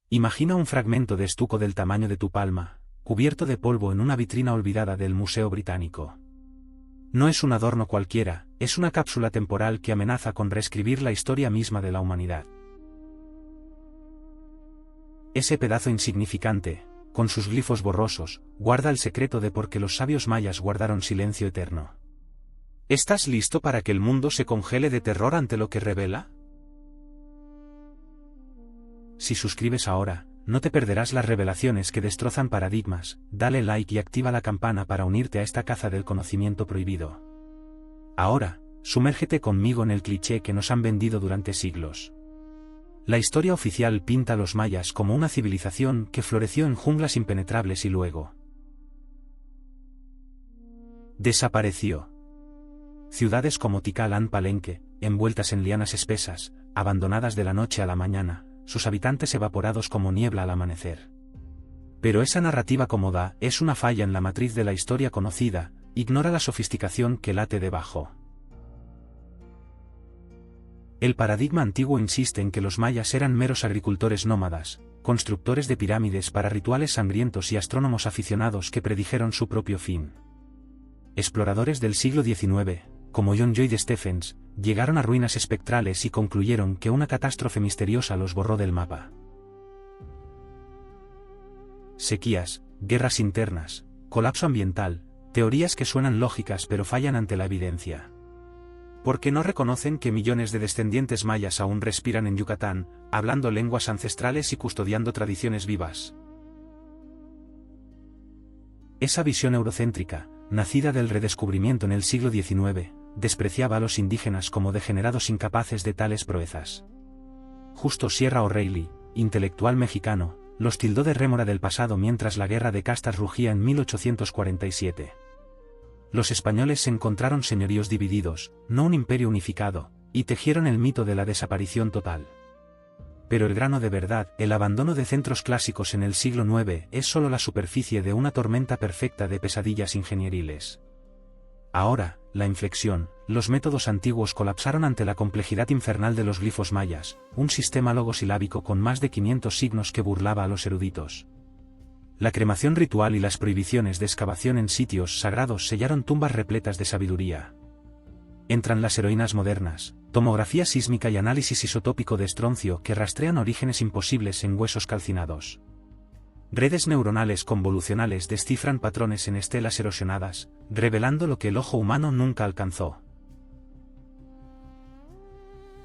Imagina un fragmento de estuco del tamaño de tu palma, cubierto de polvo en una vitrina olvidada del Museo Británico. No es un adorno cualquiera, es una cápsula temporal que amenaza con reescribir la historia misma de la humanidad. Ese pedazo insignificante, con sus glifos borrosos, guarda el secreto de por qué los sabios mayas guardaron silencio eterno. ¿Estás listo para que el mundo se congele de terror ante lo que revela? Si suscribes ahora, no te perderás las revelaciones que destrozan paradigmas. Dale like y activa la campana para unirte a esta caza del conocimiento prohibido. Ahora, sumérgete conmigo en el cliché que nos han vendido durante siglos. La historia oficial pinta a los mayas como una civilización que floreció en junglas impenetrables y luego desapareció. Ciudades como Tikal, Palenque, envueltas en lianas espesas, abandonadas de la noche a la mañana, sus habitantes evaporados como niebla al amanecer. Pero esa narrativa cómoda es una falla en la matriz de la historia conocida, ignora la sofisticación que late debajo. El paradigma antiguo insiste en que los mayas eran meros agricultores nómadas, constructores de pirámides para rituales sangrientos y astrónomos aficionados que predijeron su propio fin. Exploradores del siglo XIX, como John Lloyd Stephens, llegaron a ruinas espectrales y concluyeron que una catástrofe misteriosa los borró del mapa. Sequías, guerras internas, colapso ambiental, teorías que suenan lógicas pero fallan ante la evidencia. ¿Por qué no reconocen que millones de descendientes mayas aún respiran en Yucatán, hablando lenguas ancestrales y custodiando tradiciones vivas? Esa visión eurocéntrica, nacida del redescubrimiento en el siglo XIX, despreciaba a los indígenas como degenerados incapaces de tales proezas. Justo Sierra O'Reilly, intelectual mexicano, los tildó de rémora del pasado mientras la guerra de castas rugía en 1847. Los españoles se encontraron señoríos divididos, no un imperio unificado, y tejieron el mito de la desaparición total. Pero el grano de verdad, el abandono de centros clásicos en el siglo IX, es solo la superficie de una tormenta perfecta de pesadillas ingenieriles. Ahora, la inflexión, los métodos antiguos colapsaron ante la complejidad infernal de los glifos mayas, un sistema logosilábico con más de 500 signos que burlaba a los eruditos. La cremación ritual y las prohibiciones de excavación en sitios sagrados sellaron tumbas repletas de sabiduría. Entran las heroínas modernas, tomografía sísmica y análisis isotópico de estroncio que rastrean orígenes imposibles en huesos calcinados. Redes neuronales convolucionales descifran patrones en estelas erosionadas, revelando lo que el ojo humano nunca alcanzó.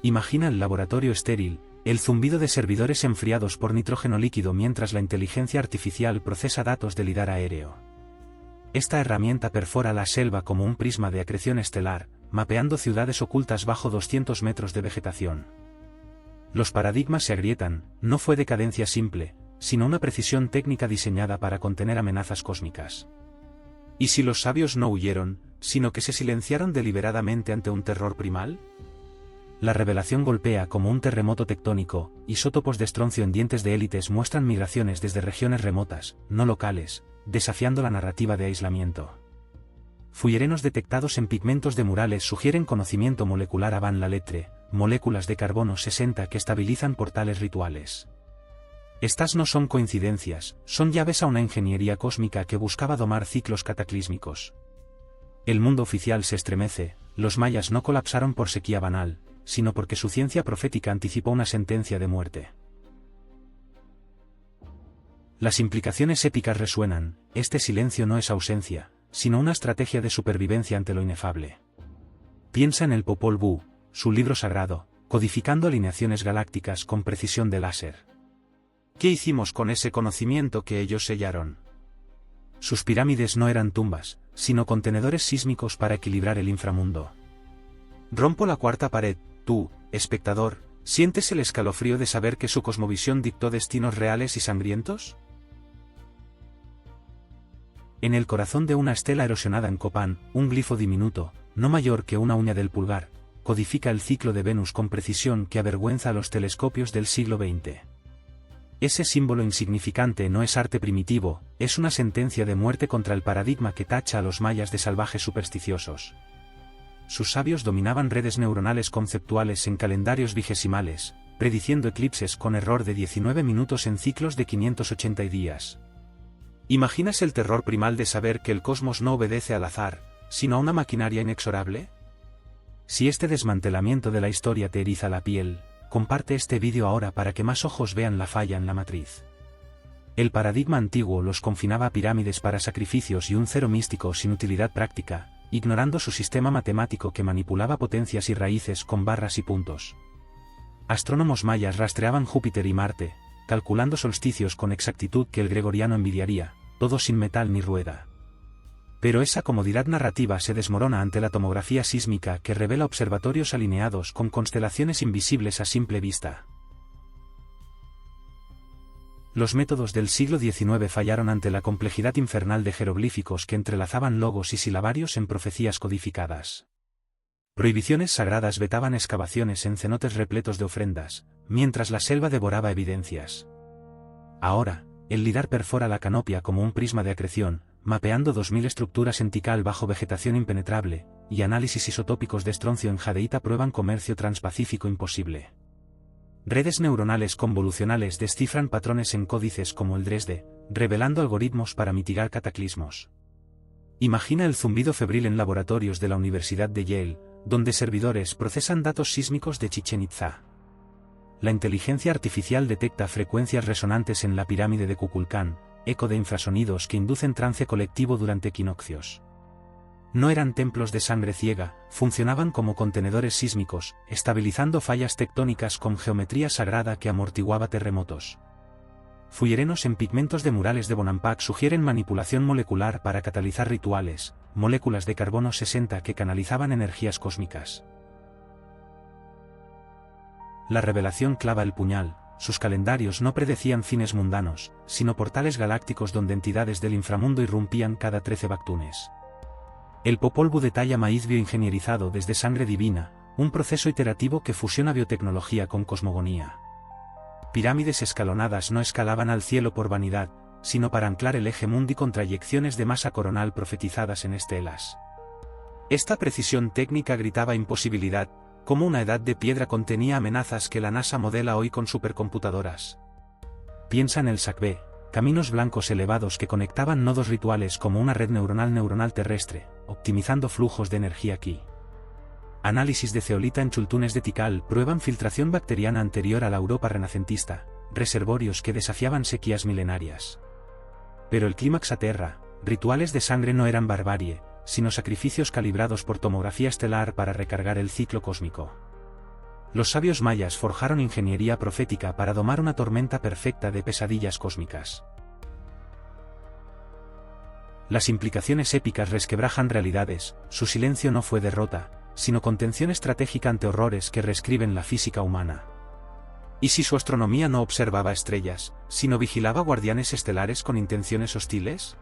Imagina el laboratorio estéril, el zumbido de servidores enfriados por nitrógeno líquido mientras la inteligencia artificial procesa datos del lidar aéreo. Esta herramienta perfora la selva como un prisma de acreción estelar, mapeando ciudades ocultas bajo 200 metros de vegetación. Los paradigmas se agrietan, no fue decadencia simple, sino una precisión técnica diseñada para contener amenazas cósmicas. ¿Y si los sabios no huyeron, sino que se silenciaron deliberadamente ante un terror primal? La revelación golpea como un terremoto tectónico, isótopos de estroncio en dientes de élites muestran migraciones desde regiones remotas, no locales, desafiando la narrativa de aislamiento. Fullerenos detectados en pigmentos de murales sugieren conocimiento molecular a Van la Lettre, moléculas de carbono 60 que estabilizan portales rituales. Estas no son coincidencias, son llaves a una ingeniería cósmica que buscaba domar ciclos cataclísmicos. El mundo oficial se estremece, los mayas no colapsaron por sequía banal, sino porque su ciencia profética anticipó una sentencia de muerte. Las implicaciones épicas resuenan, este silencio no es ausencia, sino una estrategia de supervivencia ante lo inefable. Piensa en el Popol Vuh, su libro sagrado, codificando alineaciones galácticas con precisión de láser. ¿Qué hicimos con ese conocimiento que ellos sellaron? Sus pirámides no eran tumbas, sino contenedores sísmicos para equilibrar el inframundo. Rompo la cuarta pared, tú, espectador, ¿sientes el escalofrío de saber que su cosmovisión dictó destinos reales y sangrientos? En el corazón de una estela erosionada en Copán, un glifo diminuto, no mayor que una uña del pulgar, codifica el ciclo de Venus con precisión que avergüenza a los telescopios del siglo XX. Ese símbolo insignificante no es arte primitivo, es una sentencia de muerte contra el paradigma que tacha a los mayas de salvajes supersticiosos. Sus sabios dominaban redes neuronales conceptuales en calendarios vigesimales, prediciendo eclipses con error de 19 minutos en ciclos de 580 días. ¿Imaginas el terror primal de saber que el cosmos no obedece al azar, sino a una maquinaria inexorable? Si este desmantelamiento de la historia te eriza la piel, comparte este vídeo ahora para que más ojos vean la falla en la matriz. El paradigma antiguo los confinaba a pirámides para sacrificios y un cero místico sin utilidad práctica, ignorando su sistema matemático que manipulaba potencias y raíces con barras y puntos. Astrónomos mayas rastreaban Júpiter y Marte, calculando solsticios con exactitud que el gregoriano envidiaría, todo sin metal ni rueda. Pero esa comodidad narrativa se desmorona ante la tomografía sísmica que revela observatorios alineados con constelaciones invisibles a simple vista. Los métodos del siglo XIX fallaron ante la complejidad infernal de jeroglíficos que entrelazaban logos y silabarios en profecías codificadas. Prohibiciones sagradas vetaban excavaciones en cenotes repletos de ofrendas, mientras la selva devoraba evidencias. Ahora, el lidar perfora la canopia como un prisma de acreción, mapeando 2000 estructuras en Tikal bajo vegetación impenetrable, y análisis isotópicos de estroncio en jadeíta prueban comercio transpacífico imposible. Redes neuronales convolucionales descifran patrones en códices como el Dresde, revelando algoritmos para mitigar cataclismos. Imagina el zumbido febril en laboratorios de la Universidad de Yale, donde servidores procesan datos sísmicos de Chichén Itzá. La inteligencia artificial detecta frecuencias resonantes en la pirámide de Kukulcán, eco de infrasonidos que inducen trance colectivo durante equinoccios. No eran templos de sangre ciega, funcionaban como contenedores sísmicos, estabilizando fallas tectónicas con geometría sagrada que amortiguaba terremotos. Fullerenos en pigmentos de murales de Bonampak sugieren manipulación molecular para catalizar rituales, moléculas de carbono 60 que canalizaban energías cósmicas. La revelación clava el puñal, sus calendarios no predecían fines mundanos, sino portales galácticos donde entidades del inframundo irrumpían cada 13 bactunes. El Popol Vuh detalla maíz bioingenierizado desde sangre divina, un proceso iterativo que fusiona biotecnología con cosmogonía. Pirámides escalonadas no escalaban al cielo por vanidad, sino para anclar el eje mundi con trayecciones de masa coronal profetizadas en estelas. Esta precisión técnica gritaba imposibilidad, como una edad de piedra contenía amenazas que la NASA modela hoy con supercomputadoras. Piensa en el Sakbe, caminos blancos elevados que conectaban nodos rituales como una red neuronal terrestre, optimizando flujos de energía aquí. Análisis de zeolita en chultunes de Tikal prueban filtración bacteriana anterior a la Europa renacentista, reservorios que desafiaban sequías milenarias. Pero el clímax aterra, rituales de sangre no eran barbarie, sino sacrificios calibrados por tomografía estelar para recargar el ciclo cósmico. Los sabios mayas forjaron ingeniería profética para domar una tormenta perfecta de pesadillas cósmicas. Las implicaciones épicas resquebrajan realidades, su silencio no fue derrota, sino contención estratégica ante horrores que reescriben la física humana. ¿Y si su astronomía no observaba estrellas, sino vigilaba guardianes estelares con intenciones hostiles?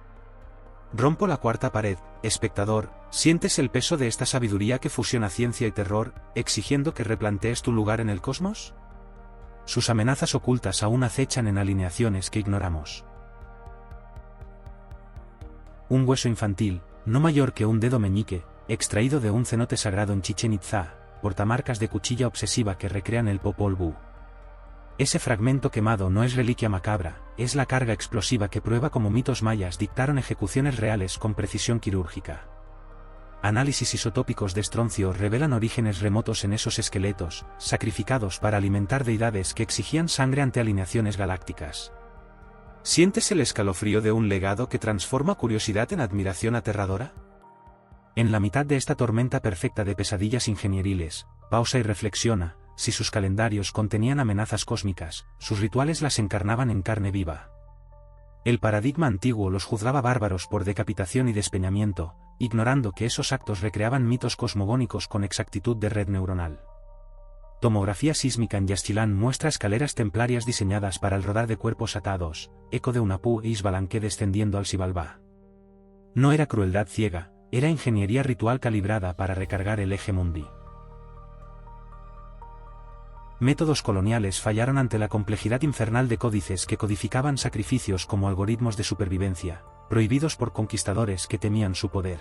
Rompo la cuarta pared, espectador, ¿sientes el peso de esta sabiduría que fusiona ciencia y terror, exigiendo que replantees tu lugar en el cosmos? Sus amenazas ocultas aún acechan en alineaciones que ignoramos. Un hueso infantil, no mayor que un dedo meñique, extraído de un cenote sagrado en Chichén Itzá, portamarcas de cuchilla obsesiva que recrean el Popol Vuh. Ese fragmento quemado no es reliquia macabra, es la carga explosiva que prueba cómo mitos mayas dictaron ejecuciones reales con precisión quirúrgica. Análisis isotópicos de estroncio revelan orígenes remotos en esos esqueletos, sacrificados para alimentar deidades que exigían sangre ante alineaciones galácticas. ¿Sientes el escalofrío de un legado que transforma curiosidad en admiración aterradora? En la mitad de esta tormenta perfecta de pesadillas ingenieriles, pausa y reflexiona. Si sus calendarios contenían amenazas cósmicas, sus rituales las encarnaban en carne viva. El paradigma antiguo los juzgaba bárbaros por decapitación y despeñamiento, ignorando que esos actos recreaban mitos cosmogónicos con exactitud de red neuronal. Tomografía sísmica en Yaxchilán muestra escaleras templarias diseñadas para el rodar de cuerpos atados, eco de Hunahpu e Isbalanque descendiendo al Xibalbá. No era crueldad ciega, era ingeniería ritual calibrada para recargar el eje mundi. Métodos coloniales fallaron ante la complejidad infernal de códices que codificaban sacrificios como algoritmos de supervivencia, prohibidos por conquistadores que temían su poder.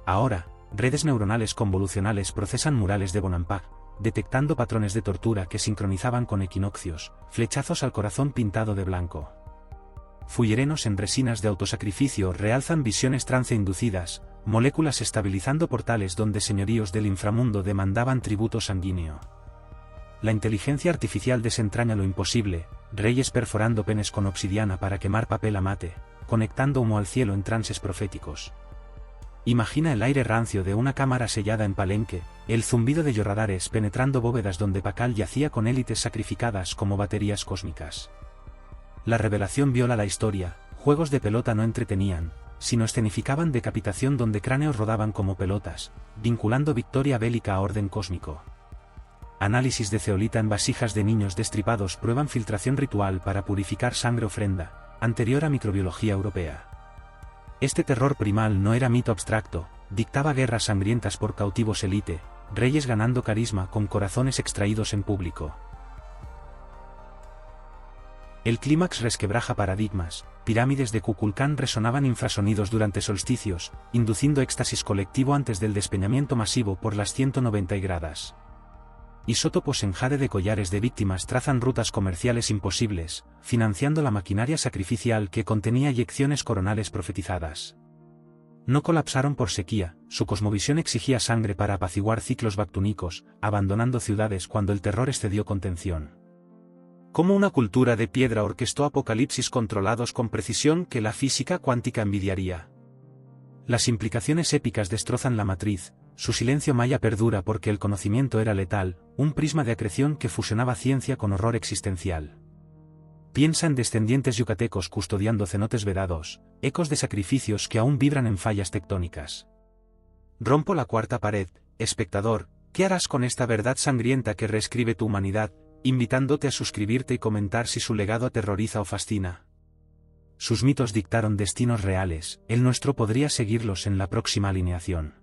Ahora, redes neuronales convolucionales procesan murales de Bonampak, detectando patrones de tortura que sincronizaban con equinoccios, flechazos al corazón pintado de blanco. Fullerenos en resinas de autosacrificio realzan visiones trance inducidas, moléculas estabilizando portales donde señoríos del inframundo demandaban tributo sanguíneo. La inteligencia artificial desentraña lo imposible, reyes perforando penes con obsidiana para quemar papel a mate, conectando humo al cielo en trances proféticos. Imagina el aire rancio de una cámara sellada en Palenque, el zumbido de yorradares penetrando bóvedas donde Pakal yacía con élites sacrificadas como baterías cósmicas. La revelación viola la historia, juegos de pelota no entretenían, sino escenificaban decapitación donde cráneos rodaban como pelotas, vinculando victoria bélica a orden cósmico. Análisis de zeolita en vasijas de niños destripados prueban filtración ritual para purificar sangre ofrenda, anterior a microbiología europea. Este terror primal no era mito abstracto, dictaba guerras sangrientas por cautivos élite, reyes ganando carisma con corazones extraídos en público. El clímax resquebraja paradigmas, pirámides de Kukulcán resonaban infrasonidos durante solsticios, induciendo éxtasis colectivo antes del despeñamiento masivo por las 190 gradas. Isótopos en jade de collares de víctimas trazan rutas comerciales imposibles, financiando la maquinaria sacrificial que contenía eyecciones coronales profetizadas. No colapsaron por sequía, su cosmovisión exigía sangre para apaciguar ciclos bactúnicos, abandonando ciudades cuando el terror excedió contención. Como una cultura de piedra orquestó apocalipsis controlados con precisión que la física cuántica envidiaría. Las implicaciones épicas destrozan la matriz, su silencio maya perdura porque el conocimiento era letal, un prisma de acreción que fusionaba ciencia con horror existencial. Piensa en descendientes yucatecos custodiando cenotes vedados, ecos de sacrificios que aún vibran en fallas tectónicas. Rompo la cuarta pared, espectador, ¿qué harás con esta verdad sangrienta que reescribe tu humanidad? Invitándote a suscribirte y comentar si su legado aterroriza o fascina. Sus mitos dictaron destinos reales, el nuestro podría seguirlos en la próxima alineación.